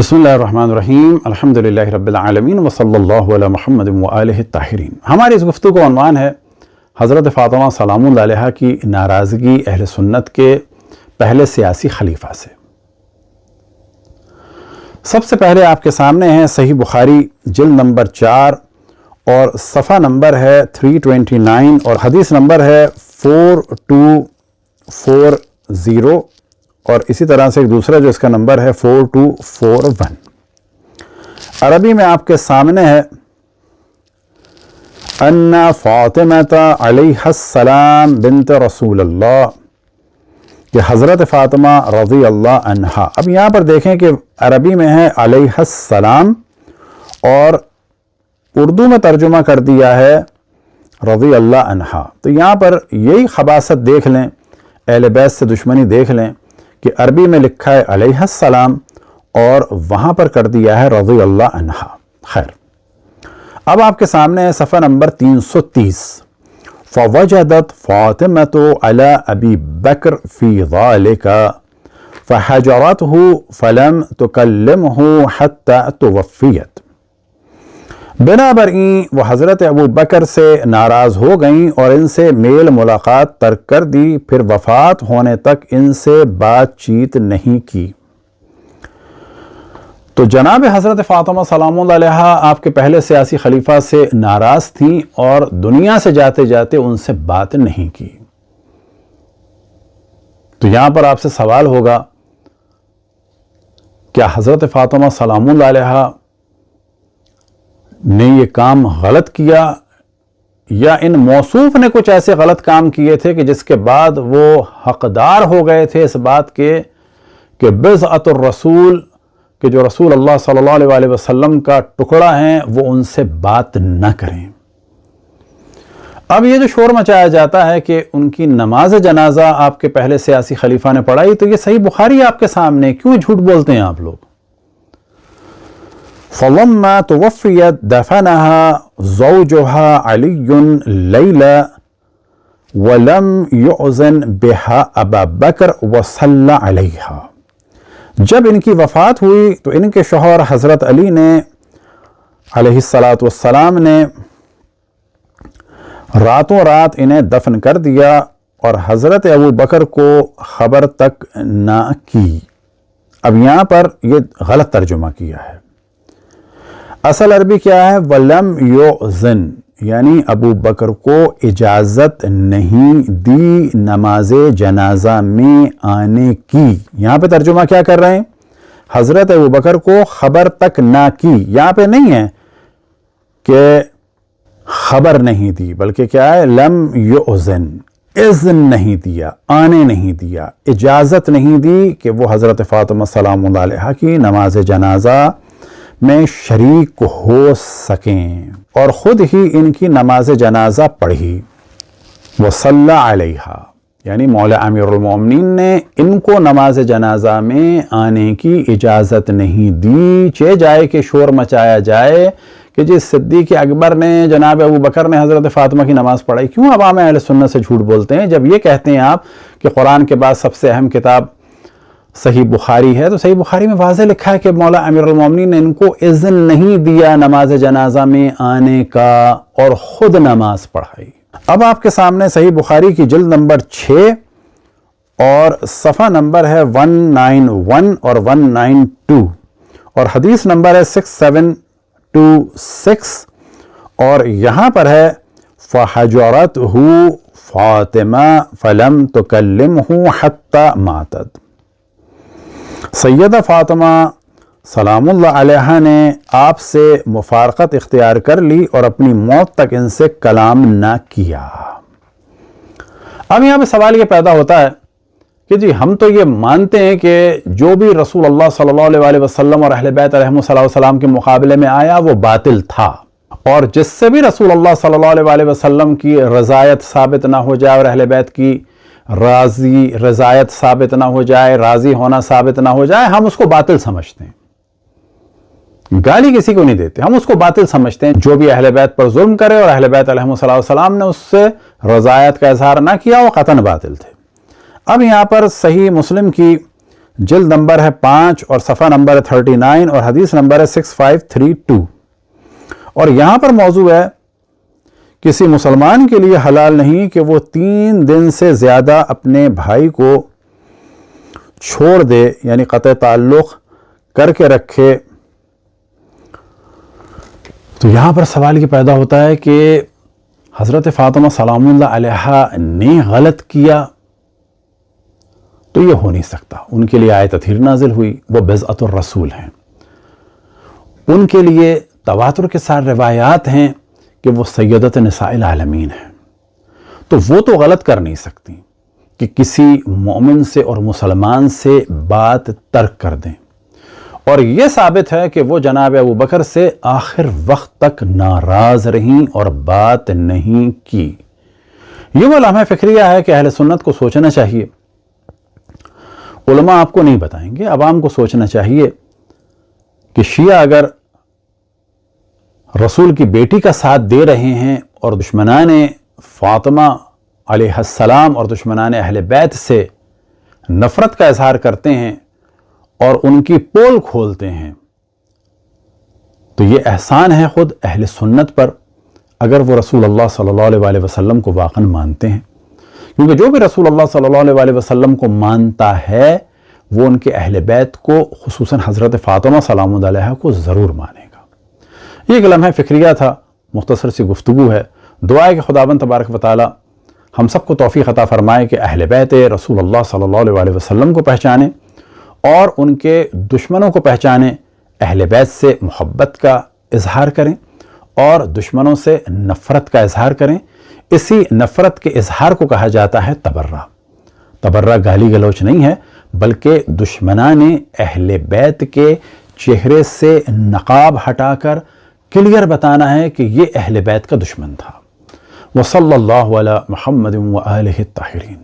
بسم اللہ الرحمن الرحیم الحمدللہ رب العالمین وصلی اللہ علی محمد وآلہ الطاہرین۔ ہماری اس گفتگو کا عنوان ہے حضرت فاطمہ سلام اللہ علیہا کی ناراضگی اہل سنت کے پہلے سیاسی خلیفہ سے۔ سب سے پہلے آپ کے سامنے ہے صحیح بخاری جلد نمبر 4 اور صفحہ نمبر ہے 329 اور حدیث نمبر ہے 4240 اور اسی طرح سے ایک دوسرا جو اس کا نمبر ہے 4241۔ عربی میں آپ کے سامنے ہے ان فاطمہ علیہ السلام بنت رسول اللہ، کہ حضرت فاطمہ رضی اللہ عنہا۔ اب یہاں پر دیکھیں کہ عربی میں ہے علیہ السلام اور اردو میں ترجمہ کر دیا ہے رضی اللہ عنہا۔ تو یہاں پر یہی خباثت دیکھ لیں، اہل بیت سے دشمنی دیکھ لیں کہ عربی میں لکھا ہے علیہ السلام اور وہاں پر کر دیا ہے رضی اللہ عنہا۔ خیر، اب آپ کے سامنے ہے صفحہ نمبر 330۔ فوجدت فاطمۃ علی ابی بکر فی ذلک فحجرته فلم تکلمہ حتی توفیت۔ بنابراین وہ حضرت ابو بکر سے ناراض ہو گئیں اور ان سے میل ملاقات ترک کر دی، پھر وفات ہونے تک ان سے بات چیت نہیں کی۔ تو جناب حضرت فاطمہ سلام اللہ علیہا آپ کے پہلے سیاسی خلیفہ سے ناراض تھیں اور دنیا سے جاتے جاتے ان سے بات نہیں کی۔ تو یہاں پر آپ سے سوال ہوگا، کیا حضرت فاطمہ سلام اللہ علیہا نے یہ کام غلط کیا یا ان موصوف نے کچھ ایسے غلط کام کیے تھے کہ جس کے بعد وہ حقدار ہو گئے تھے اس بات کے کہ بضعۃ الرسول، کہ جو رسول اللہ صلی اللہ علیہ وسلم کا ٹکڑا ہیں وہ ان سے بات نہ کریں۔ اب یہ جو شور مچایا جاتا ہے کہ ان کی نماز جنازہ آپ کے پہلے سیاسی خلیفہ نے پڑھائی، تو یہ صحیح بخاری آپ کے سامنے، کیوں جھوٹ بولتے ہیں آپ لوگ؟ فلما توفیت دفنها زوجها علی لیلا ولم یعزن بها ابا بکر وصلی علیہا۔ جب ان کی وفات ہوئی تو ان کے شوہر حضرت علی نے علیہ السلام نے راتوں رات انہیں دفن کر دیا اور حضرت ابو بکر کو خبر تک نہ کی۔ اب یہاں پر یہ غلط ترجمہ کیا ہے، اصل عربی کیا ہے؟ وَلَمْ يُعْزِنْ، یعنی ابو بکر کو اجازت نہیں دی نماز جنازہ میں آنے کی۔ یہاں پہ ترجمہ کیا کر رہے ہیں؟ حضرت ابو بکر کو خبر تک نہ کی۔ یہاں پہ نہیں ہے کہ خبر نہیں دی، بلکہ کیا ہے؟ لم یؤذن، اذن نہیں دیا، آنے نہیں دیا، اجازت نہیں دی کہ وہ حضرت فاطمہ سلام اللہ علیہا کی نماز جنازہ میں شریک ہو سکیں، اور خود ہی ان کی نماز جنازہ پڑھی۔ وصلی علیہا، یعنی مولا امیر المومنین نے ان کو نماز جنازہ میں آنے کی اجازت نہیں دی، چہ جائے کہ شور مچایا جائے کہ جس صدیق اکبر نے، جناب ابو بکر نے حضرت فاطمہ کی نماز پڑھائی۔ کیوں عوام اہل سنت سے جھوٹ بولتے ہیں جب یہ کہتے ہیں آپ کہ قرآن کے بعد سب سے اہم کتاب صحیح بخاری ہے؟ تو صحیح بخاری میں واضح لکھا ہے کہ مولا امیر المومنین نے ان کو اذن نہیں دیا نماز جنازہ میں آنے کا اور خود نماز پڑھائی۔ اب آپ کے سامنے صحیح بخاری کی جلد نمبر 6 اور صفحہ نمبر ہے 191 اور 192 اور حدیث نمبر ہے 6726 اور یہاں پر ہے فحجرته فاطمہ فلم تکلمہ حتی ماتت۔ سیدہ فاطمہ سلام اللہ علیہا نے آپ سے مفارقت اختیار کر لی اور اپنی موت تک ان سے کلام نہ کیا۔ اب یہاں پہ سوال یہ پیدا ہوتا ہے کہ جی ہم تو یہ مانتے ہیں کہ جو بھی رسول اللہ صلی اللہ علیہ وسلم اور اہل بیت علیہم السلام کے مقابلے میں آیا وہ باطل تھا، اور جس سے بھی رسول اللہ صلی اللہ علیہ وسلم کی رضایت ثابت نہ ہو جائے اور اہل بیت کی رضایت ثابت نہ ہو جائے، راضی ہونا ثابت نہ ہو جائے، ہم اس کو باطل سمجھتے ہیں۔ گالی کسی کو نہیں دیتے، ہم اس کو باطل سمجھتے ہیں۔ جو بھی اہل بیت پر ظلم کرے اور اہل بیت علیہم السلام نے اس سے رضایت کا اظہار نہ کیا، وہ قطعاً باطل تھے۔ اب یہاں پر صحیح مسلم کی جلد نمبر ہے 5 اور صفحہ نمبر ہے 39 اور حدیث نمبر ہے 6532. اور یہاں پر موضوع ہے کسی مسلمان کے لیے حلال نہیں کہ وہ 3 دن سے زیادہ اپنے بھائی کو چھوڑ دے، یعنی قطع تعلق کر کے رکھے. تو یہاں پر سوال یہ پیدا ہوتا ہے کہ حضرت فاطمہ سلام اللہ علیہا نے غلط کیا تو یہ ہو نہیں سکتا. ان کے لیے آیت تطہیر نازل ہوئی، وہ بضعۃ الرسول ہیں، ان کے لیے تواتر کے ساتھ روایات ہیں کہ وہ سیدۃ نساء العالمین ہیں. تو وہ تو غلط کر نہیں سکتی کہ کسی مومن سے اور مسلمان سے بات ترک کر دیں. اور یہ ثابت ہے کہ وہ جناب ابو بکر سے آخر وقت تک ناراض رہیں اور بات نہیں کی. یہ وہ لمحہ فکریہ ہے کہ اہل سنت کو سوچنا چاہیے. علماء آپ کو نہیں بتائیں گے، عوام کو سوچنا چاہیے کہ شیعہ اگر رسول کی بیٹی کا ساتھ دے رہے ہیں اور دشمنان فاطمہ علیہ السلام اور دشمنان اہل بیت سے نفرت کا اظہار کرتے ہیں اور ان کی پول کھولتے ہیں، تو یہ احسان ہے خود اہل سنت پر اگر وہ رسول اللہ صلی اللہ علیہ وسلم کو واقعا مانتے ہیں. کیونکہ جو بھی رسول اللہ صلی اللہ علیہ وسلم کو مانتا ہے وہ ان کے اہل بیت کو، خصوصاً حضرت فاطمہ سلام اللہ علیہا کو ضرور مانے گا. یہ ایک لمحہ فکریہ تھا، مختصر سی گفتگو ہے. دعا ہے کہ خداوند تبارک و تعالی ہم سب کو توفیق عطا فرمائے کہ اہل بیت رسول اللہ صلی اللہ علیہ وسلم کو پہچانیں اور ان کے دشمنوں کو پہچانیں، اہل بیت سے محبت کا اظہار کریں اور دشمنوں سے نفرت کا اظہار کریں. اسی نفرت کے اظہار کو کہا جاتا ہے تبرہ. تبرہ گالی گلوچ نہیں ہے، بلکہ دشمنان اہل بیت کے چہرے سے نقاب ہٹا کر کلیئر بتانا ہے کہ یہ اہل بیت کا دشمن تھا. وصلی اللہ علی محمد وآلہ الطاہرین.